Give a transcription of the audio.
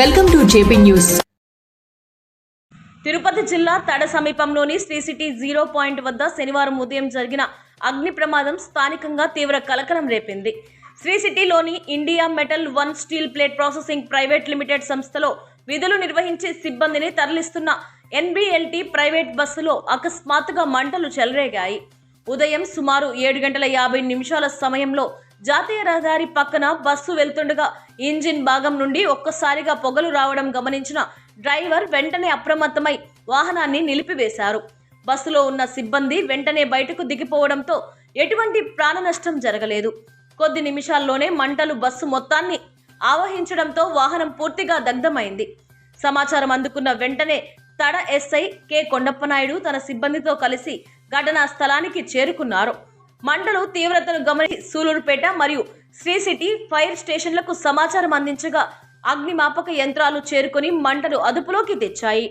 Welcome to JP news. Tirupati జిల్లా తడ సమీపంలోని Shri city 0 point వద్ద శనివారం ఉదయం జరిగిన అగ్ని ప్రమాదం స్థానికంగా తీవ్ర కలకలం రేపింది. శ్రీ సిటీలోని India metal one steel plate processing private limited సంస్థలో విధులు నిర్వహించే సిబ్బందిని తరలిస్తున్న ఎన్బిఎల్టీ ప్రైవేట్ బస్సులో అకస్మాత్తుగా మంటలు చెలరేగాయి. ఉదయం సుమారు 7:50 సమయంలో జాతీయ రహదారి పక్కన బస్సు వెళ్తుండగా ఇంజిన్ భాగం నుండి ఒక్కసారిగా పొగలు రావడం గమనించిన డ్రైవర్ వెంటనే అప్రమత్తమై వాహనాన్ని నిలిపివేశారు. బస్సులో ఉన్న సిబ్బంది వెంటనే బయటకు దిగిపోవడంతో ఎటువంటి ప్రాణ నష్టం జరగలేదు. కొద్ది నిమిషాల్లోనే మంటలు బస్సు మొత్తాన్ని ఆవహించడంతో వాహనం పూర్తిగా దగ్ధమైంది. సమాచారం అందుకున్న వెంటనే తడ ఎస్ఐ కె కొండప్పనాయుడు తన సిబ్బందితో కలిసి ఘటనా స్థలానికి చేరుకున్నారు. మంటలు తీవ్రతను గమనించి సూలూరుపేట మరియు శ్రీ సిటీ ఫైర్ స్టేషన్లకు సమాచారం అందించగా అగ్నిమాపక యంత్రాలు చేరుకొని మంటలు అదుపులోకి తెచ్చాయి.